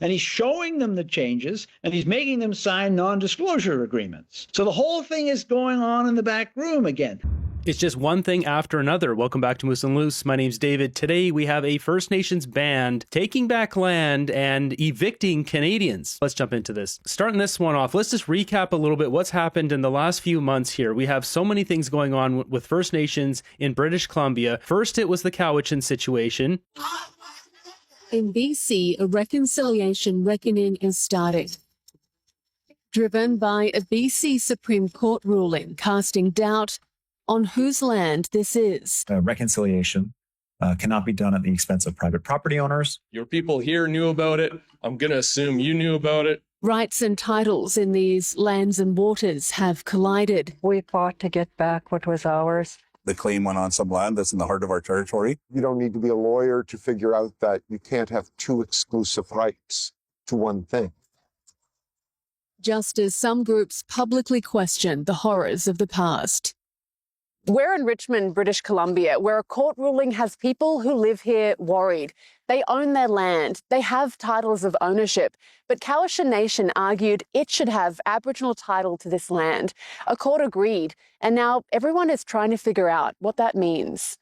and he's showing them the changes, and he's making them sign non-disclosure agreements. So the whole thing is going on in the back room again. It's just one thing after another. Welcome back to Moose and Loose. My name's David. Today we have a First Nations band taking back land and evicting Canadians. Let's jump into this. Starting this one off, let's just recap a little bit what's happened in the last few months here. We have so many things going on with First Nations in British Columbia. First, it was the Cowichan situation. In BC, a reconciliation reckoning is starting, driven by a BC Supreme Court ruling casting doubt on whose land this is. Reconciliation cannot be done at the expense of private property owners. Your people here knew about it. I'm going to assume you knew about it. Rights and titles in these lands and waters have collided. We fought to get back what was ours. The claim went on some land that's in the heart of our territory. You don't need to be a lawyer to figure out that you can't have two exclusive rights to one thing. Just as some groups publicly question the horrors of the past. We're in Richmond, British Columbia, where a court ruling has people who live here worried. They own their land, they have titles of ownership, but Cowichan Nation argued it should have Aboriginal title to this land. A court agreed, and now everyone is trying to figure out what that means.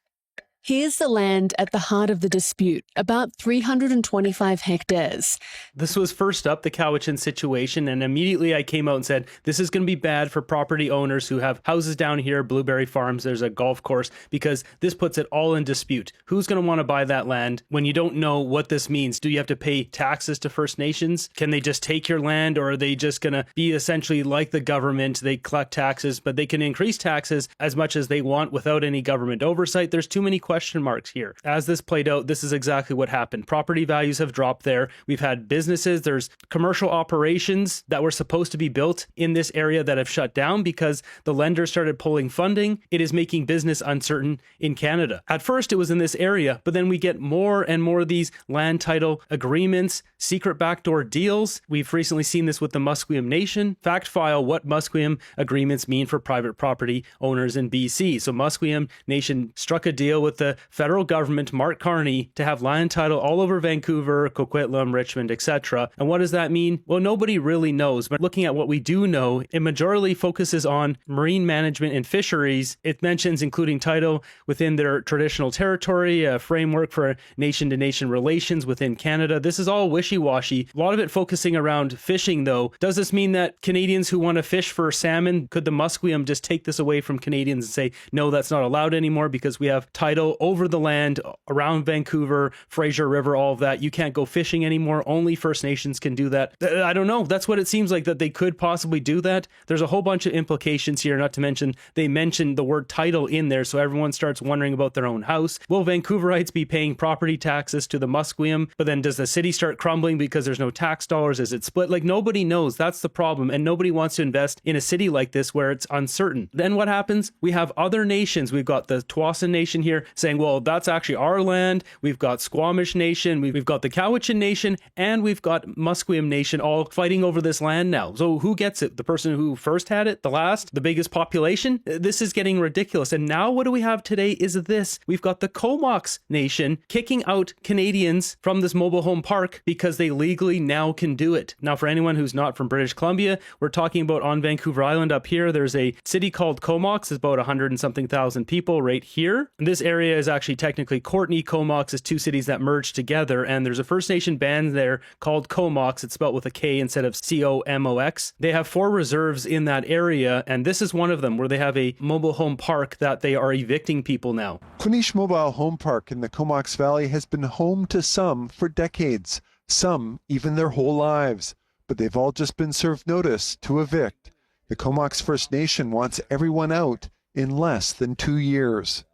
Here's the land at the heart of the dispute, about 325 hectares. This was first up, the Cowichan situation, and immediately I came out and said, this is going to be bad for property owners who have houses down here, Blueberry Farms, there's a golf course, because this puts it all in dispute. Who's going to want to buy that land when you don't know what this means? Do you have to pay taxes to First Nations? Can they just take your land, or are they just going to be essentially like the government? They collect taxes, but they can increase taxes as much as they want without any government oversight. There's too many question marks here. As this played out, this is exactly what happened. Property values have dropped there. We've had businesses, there's commercial operations that were supposed to be built in this area that have shut down because the lenders started pulling funding. It is making business uncertain in Canada. At first, it was in this area, but then we get more and more of these land title agreements, secret backdoor deals. We've recently seen this with the Musqueam Nation. Fact file what Musqueam agreements mean for private property owners in BC. So Musqueam Nation struck a deal with the federal government, Mark Carney, to have land title all over Vancouver, Coquitlam, Richmond, etc. And what does that mean? Well, nobody really knows, but looking at what we do know, it majorly focuses on marine management and fisheries. It mentions including title within their traditional territory, a framework for nation-to-nation relations within Canada. This is all wishy-washy. A lot of it focusing around fishing, though. Does this mean that Canadians who want to fish for salmon, could the Musqueam just take this away from Canadians and say, no, that's not allowed anymore because we have title over the land around Vancouver, Fraser River, all of that. You can't go fishing anymore. Only First Nations can do that. I don't know. That's what it seems like, that they could possibly do that. There's a whole bunch of implications here, not to mention they mentioned the word title in there, so everyone starts wondering about their own house. Will Vancouverites be paying property taxes to the Musqueam? But then does the city start crumbling because there's no tax dollars? Is it split? Like, nobody knows. That's the problem. And nobody wants to invest in a city like this where it's uncertain. Then what happens? We have other nations. We've got the Tsawwassen Nation here saying, well, that's actually our land. We've got Squamish Nation, we've got the Cowichan Nation, and we've got Musqueam Nation all fighting over this land now. So who gets it? The person who first had it? The last? The biggest population? This is getting ridiculous. And now what do we have today is this. We've got the Comox Nation kicking out Canadians from this mobile home park because they legally now can do it. Now, for anyone who's not from British Columbia, we're talking about on Vancouver Island up here. There's a city called Comox. It's about 100 and something thousand people right here. And this area is actually technically Courtenay. Comox is two cities that merged together, and there's a First Nation band there called Comox. It's spelled with a K instead of C-O-M-O-X. They have 4 reserves in that area, and this is one of them where they have a mobile home park that they are evicting people now. Quinish Mobile Home Park in the Comox Valley has been home to some for decades, some even their whole lives, but they've all just been served notice to evict. The Comox First Nation wants everyone out in less than 2 years.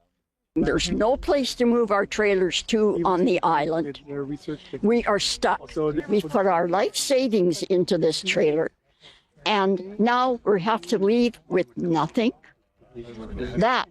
There's no place to move our trailers to on the island. We are stuck. We've put our life savings into this trailer, and now we have to leave with nothing. That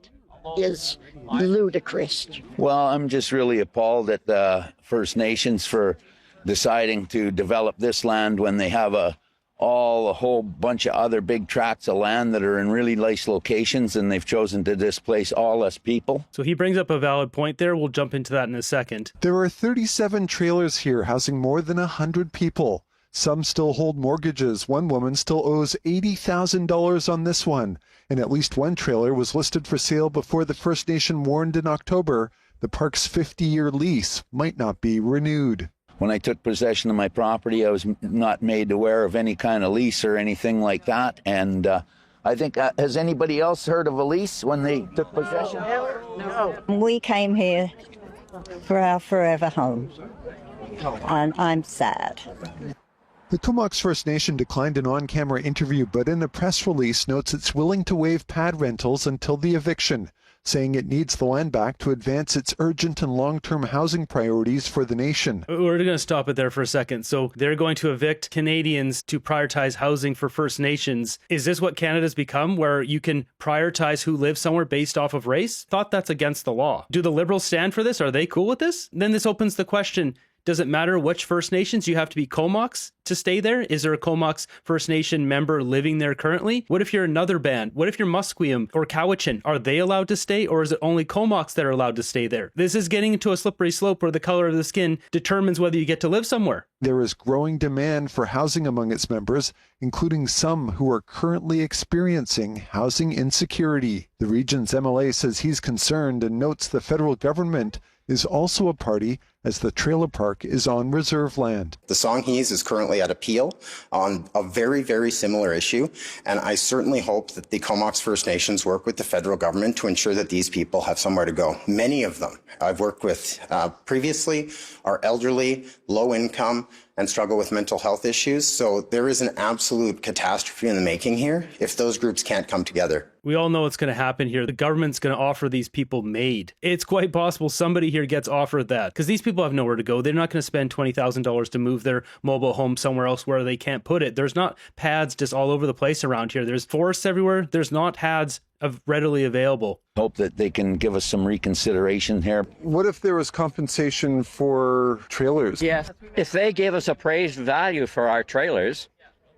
is ludicrous. Well, I'm just really appalled at the First Nations for deciding to develop this land when they have a a whole bunch of other big tracts of land that are in really nice locations, and they've chosen to displace all us people. So he brings up a valid point there. We'll jump into that in a second. There are 37 trailers here housing more than 100 people. Some still hold mortgages. One woman still owes $80,000 on this one. And at least one trailer was listed for sale before the First Nation warned in October the park's 50-year lease might not be renewed. When I took possession of my property, I was not made aware of any kind of lease or anything like that. And I think, has anybody else heard of a lease when they took possession? No. We came here for our forever home, and I'm sad. The Comox First Nation declined an on-camera interview, but in a press release notes it's willing to waive pad rentals until the eviction, saying it needs the land back to advance its urgent and long-term housing priorities for the nation. We're going to stop it there for a second. So they're going to evict Canadians to prioritize housing for First Nations. Is this what Canada's become, where you can prioritize who lives somewhere based off of race? Thought that's against the law. Do the Liberals stand for this? Are they cool with this? Then this opens the question, does it matter which First Nations? You have to be Comox to stay there? Is there a Comox First Nation member living there currently? What if you're another band? What if you're Musqueam or Cowichan? Are they allowed to stay, or is it only Comox that are allowed to stay there? This is getting into a slippery slope where the color of the skin determines whether you get to live somewhere. There is growing demand for housing among its members, including some who are currently experiencing housing insecurity. The region's MLA says he's concerned and notes the federal government is also a party as the trailer park is on reserve land. The Songhees is currently at appeal on a very, very similar issue, and I certainly hope that the Comox First Nations work with the federal government to ensure that these people have somewhere to go. Many of them I've worked with previously are elderly, low income, and struggle with mental health issues, so there is an absolute catastrophe in the making here if those groups can't come together. We all know what's going to happen here. The government's going to offer these people MAID. It's quite possible somebody here gets offered that, because these people have nowhere to go. They're not going to spend $20,000 to move their mobile home somewhere else where they can't put it. There's not pads just all over the place around here. There's forests everywhere. There's not pads readily available. Hope that they can give us some reconsideration here. What if there was compensation for trailers? Yes, if they gave us appraised value for our trailers,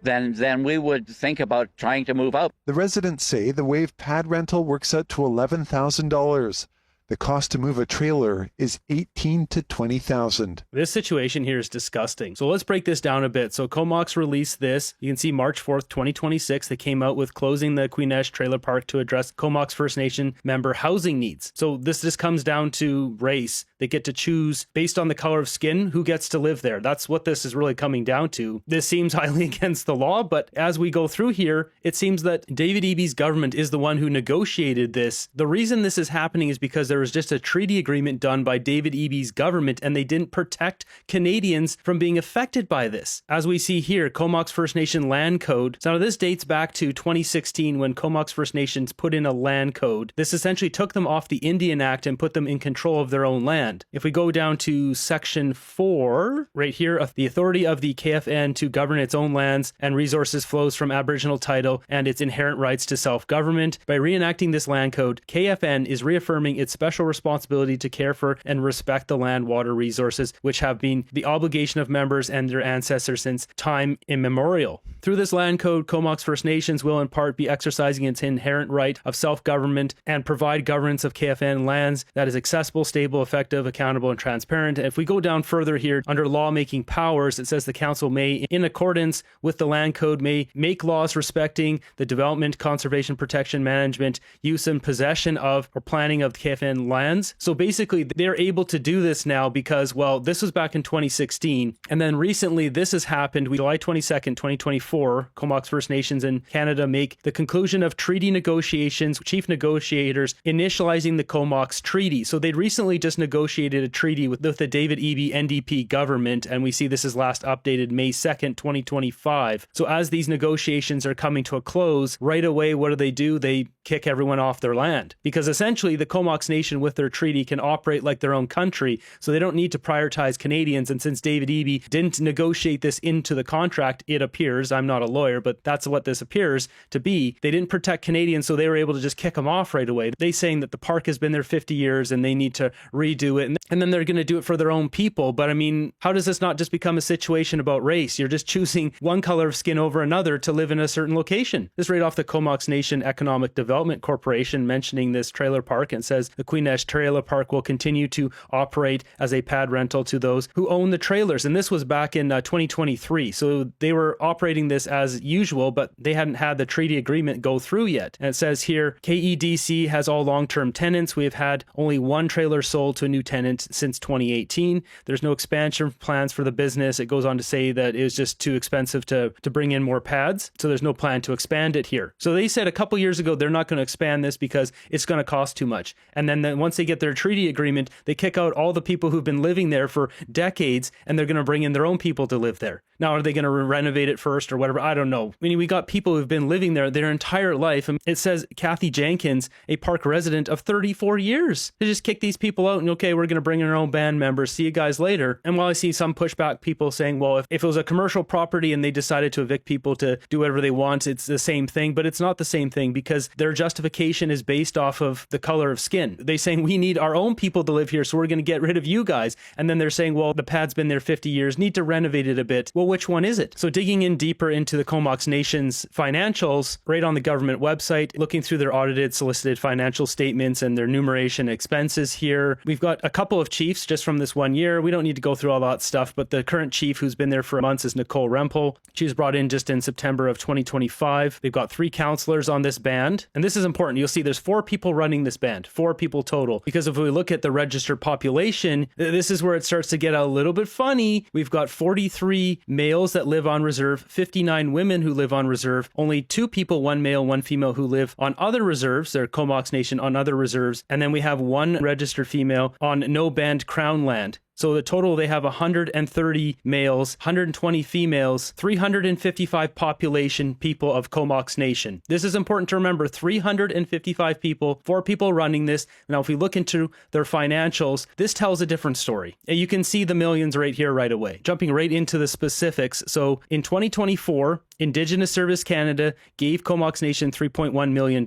then we would think about trying to move out. The residents say the waived pad rental works out to $11,000. The cost to move a trailer is $18,000 to $20,000. This situation here is disgusting. So let's break this down a bit. So Comox released this. You can see March 4th, 2026, they came out with closing the Queenesh Trailer Park to address Comox First Nation member housing needs. So this just comes down to race. They get to choose based on the color of skin who gets to live there. That's what this is really coming down to. This seems highly against the law, but as we go through here, it seems that David Eby's government is the one who negotiated this. The reason this is happening is because there was just a treaty agreement done by David Eby's government, and they didn't protect Canadians from being affected by this. As we see here, Comox First Nation Land Code. So now this dates back to 2016 when Comox First Nations put in a land code. This essentially took them off the Indian Act and put them in control of their own land. If we go down to section 4, right here, the authority of the KFN to govern its own lands and resources flows from Aboriginal title and its inherent rights to self-government. By reenacting this land code, KFN is reaffirming its special responsibility to care for and respect the land water resources, which have been the obligation of members and their ancestors since time immemorial. Through this land code, Comox First Nations will in part be exercising its inherent right of self-government and provide governance of KFN lands that is accessible, stable, effective, accountable, and transparent. And if we go down further here, under lawmaking powers, it says the council may, in accordance with the land code, may make laws respecting the development, conservation, protection, management, use, and possession of or planning of KFN lands. So basically, they're able to do this now because, well, this was back in 2016. And then recently, this has happened. July 22nd, 2024, Comox First Nations in Canada make the conclusion of treaty negotiations, chief negotiators initializing the Comox Treaty. So they'd recently just negotiated a treaty with the David Eby NDP government, and we see this is last updated May 2nd, 2025. So as these negotiations are coming to a close, right away, what do? They kick everyone off their land. Because essentially, the Comox Nation Nation with their treaty can operate like their own country, so they don't need to prioritize Canadians. And since David Eby didn't negotiate this into the contract, it appears, I'm not a lawyer, but that's what this appears to be, they didn't protect Canadians, so they were able to just kick them off right away. They saying that the park has been there 50 years and they need to redo it, and then they're going to do it for their own people. But I mean, how does this not just become a situation about race? You're just choosing one color of skin over another to live in a certain location. This is right off the Comox Nation Economic Development Corporation mentioning this trailer park, and says the Queen Ash Trailer Park will continue to operate as a pad rental to those who own the trailers. And this was back in 2023. So they were operating this as usual, but they hadn't had the treaty agreement go through yet. And it says here, KEDC has all long-term tenants. We have had only one trailer sold to a new tenant since 2018. There's no expansion plans for the business. It goes on to say that it was just too expensive to bring in more pads. So there's no plan to expand it here. So they said a couple years ago, they're not going to expand this because it's going to cost too much. And then once they get their treaty agreement, they kick out all the people who've been living there for decades, and they're going to bring in their own people to live there. Now, are they going to renovate it first or whatever? I don't know. I mean, we got people who've been living there their entire life. And it says Kathy Jenkins, a park resident of 34 years. They just kick these people out and, okay, we're going to bring in our own band members. See you guys later. And while I see some pushback, people saying, well, if it was a commercial property and they decided to evict people to do whatever they want, it's the same thing. But it's not the same thing, because their justification is based off of the color of skin. They're saying we need our own people to live here, so we're going to get rid of you guys. And then they're saying, well, the pad's been there 50 years, need to renovate it a bit. Well, which one is it? So digging in deeper into the Comox Nation's financials, right on the government website, looking through their audited, solicited financial statements and their numeration expenses here, we've got a couple of chiefs just from this 1 year. We don't need to go through all that stuff, but the current chief who's been there for months is Nicole Rempel. She was brought in just in September of 2025. They've got 3 counselors on this band. And this is important. You'll see there's 4 people running this band, 4 people total. Because if we look at the registered population, this is where it starts to get a little bit funny. We've got 43 males that live on reserve, 59 women who live on reserve, only 2 people, 1 male, 1 female, who live on other reserves. They're Comox Nation on other reserves. And then we have 1 registered female on no band crown land. So the total, they have 130 males, 120 females, 355 population people of Comox Nation. This is important to remember, 355 people, 4 people running this. Now, if we look into their financials, this tells a different story. And you can see the millions right here right away. Jumping right into the specifics. So in 2024, Indigenous Service Canada gave Comox Nation $3.1 million.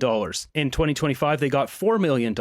In 2025, they got $4 million.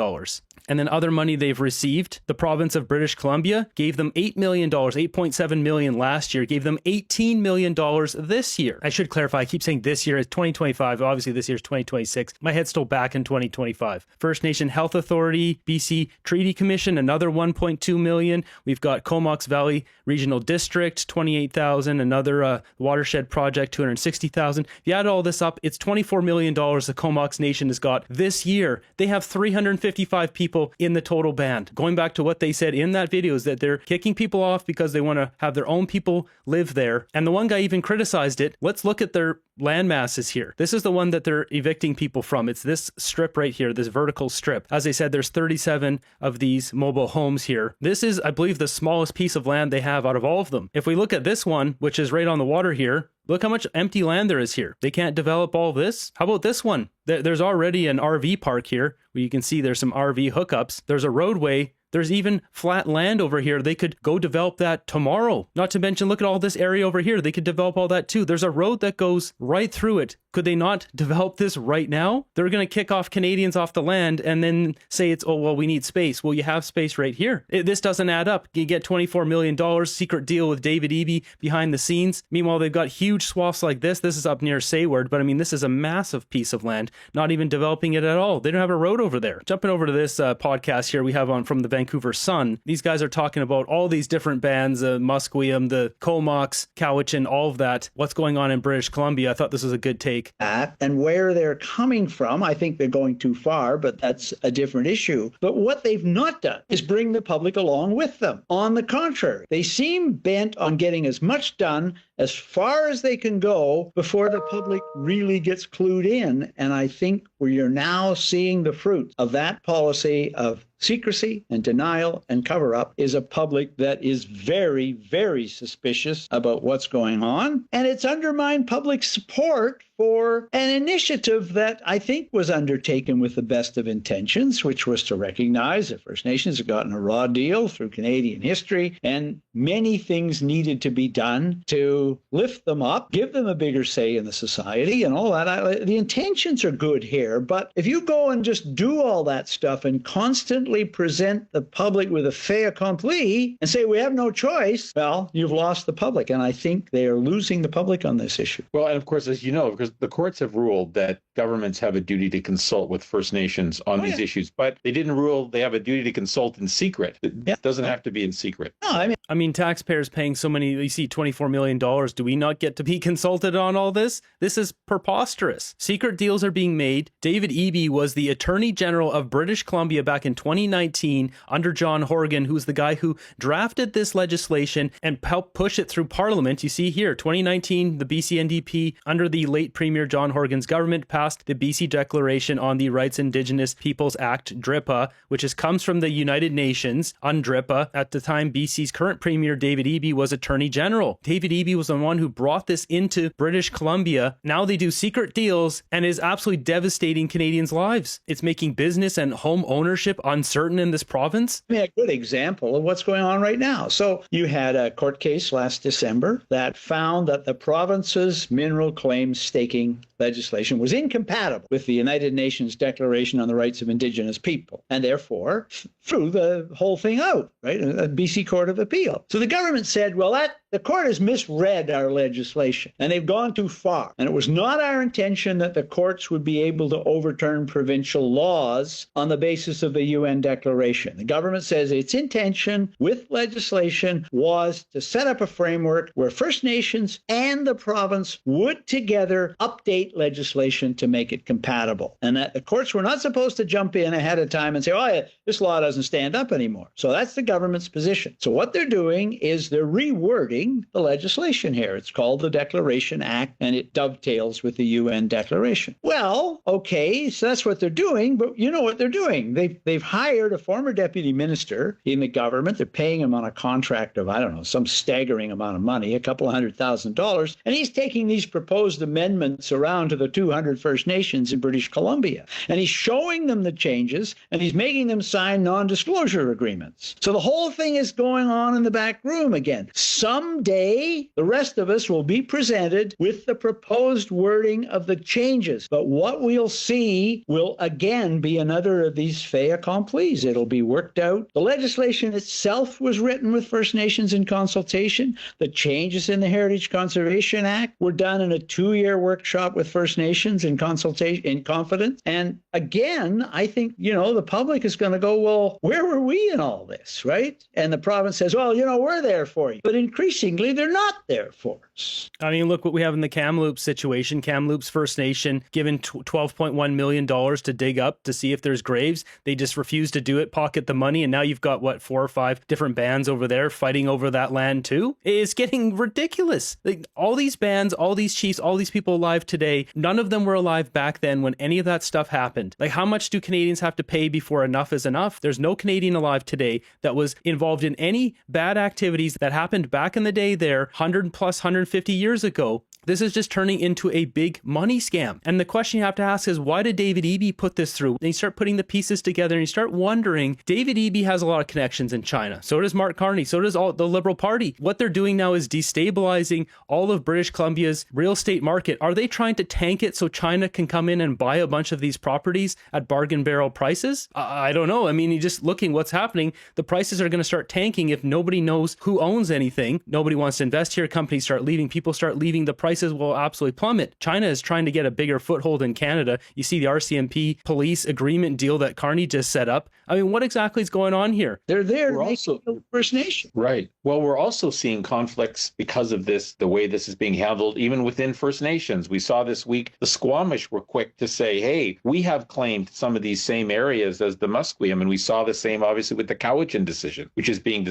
And then other money they've received, the province of British Columbia gave them $8 million, $8.7 million last year, gave them $18 million this year. I should clarify, I keep saying this year is 2025. Obviously, this year is 2026. My head's still back in 2025. First Nation Health Authority, BC Treaty Commission, another $1.2 million. We've got Comox Valley Regional District, $28,000. Another watershed project, $260,000. If you add all this up, it's $24 million the Comox Nation has got this year. They have 355 people in the total band. Going back to what they said in that video is that they're kicking people off because they want to have their own people live there. And the one guy even criticized it. Let's look at their land masses here. This is the one that they're evicting people from. It's this strip right here, this vertical strip. As I said, there's 37 of these mobile homes here. This is, I believe, the smallest piece of land they have out of all of them. If we look at this one, which is right on the water here, look how much empty land there is here. They can't develop all this. How about this one? There's already an RV park here where you can see there's some RV hookups. There's a roadway. There's even flat land over here. They could go develop that tomorrow. Not to mention, look at all this area over here. They could develop all that too. There's a road that goes right through it. Could they not develop this right now? They're going to kick off Canadians off the land and then say it's, oh, well, we need space. Well, you have space right here. This doesn't add up. You get $24 million, secret deal with David Eby behind the scenes. Meanwhile, they've got huge swaths like this. This is up near Sayward, but I mean, this is a massive piece of land, not even developing it at all. They don't have a road over there. Jumping over to this podcast here we have on from the Vancouver Sun. These guys are talking about all these different bands, Musqueam, the Comox, Cowichan, all of that. What's going on in British Columbia? I thought this was a good take. And where they're coming from, I think they're going too far, but that's a different issue. But what they've not done is bring the public along with them. On the contrary, they seem bent on getting as much done as far as they can go before the public really gets clued in. And I think we are now seeing the fruits of that policy of secrecy and denial and cover-up is a public that is very, very suspicious about what's going on, and it's undermined public support for an initiative that I think was undertaken with the best of intentions, which was to recognize that First Nations have gotten a raw deal through Canadian history, and many things needed to be done to lift them up, give them a bigger say in the society and all that. The intentions are good here, but if you go and just do all that stuff and constantly present the public with a fait accompli and say we have no choice, well, you've lost the public, and I think they are losing the public on this issue. Well, and of course, as you know, because the courts have ruled that governments have a duty to consult with First Nations on these issues, but they didn't rule they have a duty to consult in secret. It doesn't have to be in secret. No, I mean, taxpayers paying so many, you see $24 million. Do we not get to be consulted on all this? This is preposterous. Secret deals are being made. David Eby was the Attorney General of British Columbia back in 2019 under John Horgan, who's the guy who drafted this legislation and helped push it through Parliament. You see here, 2019, the BC NDP under the late Premier John Horgan's government passed the BC Declaration on the Rights Indigenous Peoples Act, DRIPA, which comes from the United Nations, UNDRIPA. At the time, BC's current Premier David Eby was Attorney General. David Eby was the one who brought this into British Columbia. Now they do secret deals and is absolutely devastating Canadians' lives. It's making business and home ownership uncertain in this province. I mean, a good example of what's going on right now. So you had a court case last December that found that the province's mineral claims staking legislation was incompatible with the United Nations Declaration on the Rights of Indigenous People, and therefore threw the whole thing out, right? A BC Court of Appeal. So the government said, well, the court has misread our legislation, and they've gone too far. And it was not our intention that the courts would be able to overturn provincial laws on the basis of the UN Declaration. The government says its intention with legislation was to set up a framework where First Nations and the province would together update legislation to make it compatible, and that the courts were not supposed to jump in ahead of time and say, oh, yeah, this law doesn't stand up anymore. So that's the government's position. So what they're doing is they're rewording the legislation here. It's called the Declaration Act, and it dovetails with the UN Declaration. Well, okay, so that's what they're doing, but you know what they're doing. They've hired a former deputy minister in the government. They're paying him on a contract of, I don't know, some staggering amount of money, a couple $100,000, and he's taking these proposed amendments around to the 200 First Nations in British Columbia, and he's showing them the changes, and he's making them sign non-disclosure agreements. So the whole thing is going on in the back room again. Someday, the rest of us will be presented with the proposed wording of the changes, but what we'll see will again be another of these fait accomplis. It'll be worked out. The legislation itself was written with First Nations in consultation. The changes in the Heritage Conservation Act were done in a 2-year workshop with First Nations in consultation, in confidence. And again, I think, the public is going to go, well, where were we in all this, right? And the province says, well, we're there for you. But increasingly, they're not there for us. I mean, look what we have in the Kamloops situation. Kamloops First Nation given $12.1 million to dig up to see if there's graves. They just refused to do it, pocket the money, and now you've got, 4 or 5 different bands over there fighting over that land too? It's getting ridiculous. Like, all these bands, all these chiefs, all these people alive today, none of them were alive back then when any of that stuff happened. Like, how much do Canadians have to pay before enough is enough? There's no Canadian alive today that was involved in any bad activities that happened back in the day there, 100 plus 150 years ago. This is just turning into a big money scam. And the question you have to ask is, why did David Eby put this through? And you start putting the pieces together and you start wondering, David Eby has a lot of connections in China. So does Mark Carney. So does all the Liberal Party. What they're doing now is destabilizing all of British Columbia's real estate market. Are they trying to tank it so China can come in and buy a bunch of these properties at bargain barrel prices? I don't know. I mean, you're just looking what's happening. The prices are going to start tanking if nobody knows who owns anything. Nobody wants to invest here. Companies start leaving. People start leaving. The prices will absolutely plummet. China is trying to get a bigger foothold in Canada. You see the RCMP police agreement deal that Carney just set up. I mean, what exactly is going on here? They're there to make the First Nation. Right. Well, we're also seeing conflicts because of this, the way this is being handled, even within First Nations. We saw this week, the Squamish were quick to say, hey, we have claimed some of these same areas as the Musqueam. And we saw the same, obviously, with the Cowichan decision, which is being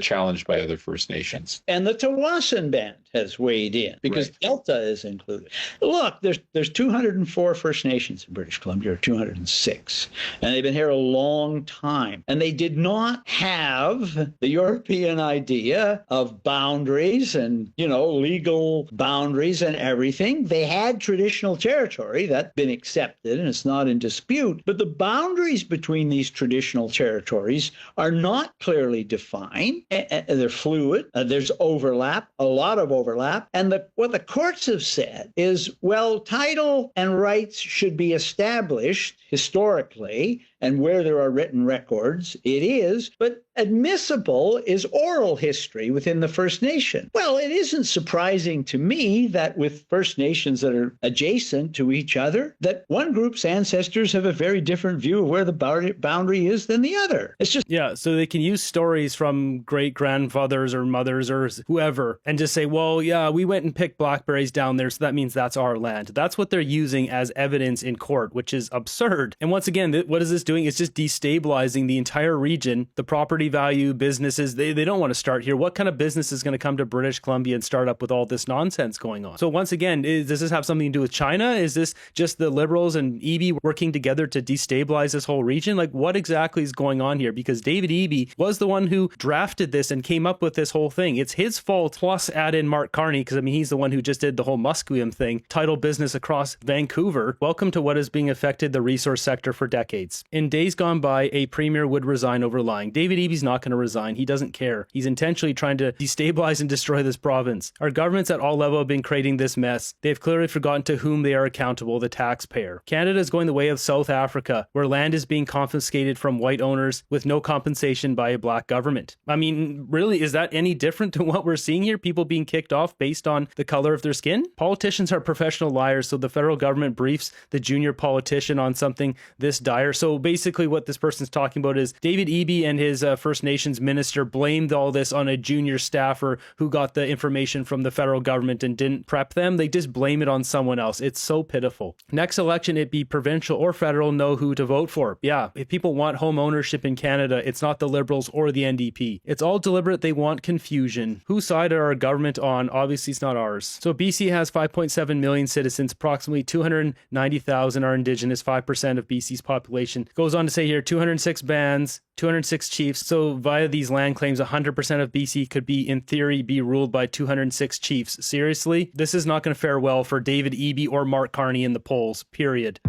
challenged by other First Nations. And the Tawasin Band has weighed in because Delta is included. Look, there's 204 First Nations in British Columbia, or 206, and they've been here a long time. And they did not have the European idea of boundaries and, legal boundaries and everything. They had traditional territory that's been accepted and it's not in dispute, but the boundaries between these traditional territories are not clearly defined. They're fluid. There's overlap, a lot of overlap. And what the courts have said is, well, title and rights should be established historically, and where there are written records, it is, but admissible is oral history within the First Nation. Well, it isn't surprising to me that with First Nations that are adjacent to each other, that one group's ancestors have a very different view of where the boundary is than the other. It's just... Yeah, so they can use stories from great-grandfathers or mothers or whoever and just say, well, yeah, we went and picked blackberries down there, so that means that's our land. That's what they're using as evidence in court, which is absurd. And once again, what is this doing? It's just destabilizing the entire region, the property value, businesses. They don't want to start here. What kind of business is going to come to British Columbia and start up with all this nonsense going on? So once again, does this have something to do with China? Is this just the Liberals and Eby working together to destabilize this whole region? Like, what exactly is going on here? Because David Eby was the one who drafted this and came up with this whole thing. It's his fault, plus add in Mark Carney, because he's the one who just did the whole Musqueam thing, title business across Vancouver. Welcome to what has been affected the resource sector for decades. In days gone by, a premier would resign over lying. David Eby's not going to resign. He doesn't care. He's intentionally trying to destabilize and destroy this province. Our governments at all levels have been creating this mess. They've clearly forgotten to whom they are accountable, the taxpayer. Canada is going the way of South Africa, where land is being confiscated from white owners with no compensation by a black government. Really, is that any different to what we're seeing here? People being kicked off based on the color of their skin? Politicians are professional liars, so the federal government briefs the junior politician on something this dire. So basically what this person's talking about is David Eby and his First Nations minister blamed all this on a junior staffer who got the information from the federal government and didn't prep them. They just blame it on someone else. It's so pitiful. Next election, it be provincial or federal, know who to vote for. Yeah, if people want home ownership in Canada, it's not the Liberals or the NDP. It's all deliberate. They want confusion. Whose side are our government on? Obviously, it's not ours. So BC has 5.7 million citizens. Approximately 290,000 are Indigenous, 5% of BC's population. Goes on to say here, 206 bands, 206 chiefs. So via these land claims, 100% of BC could be, in theory, be ruled by 206 chiefs. Seriously? This is not going to fare well for David Eby or Mark Carney in the polls, period.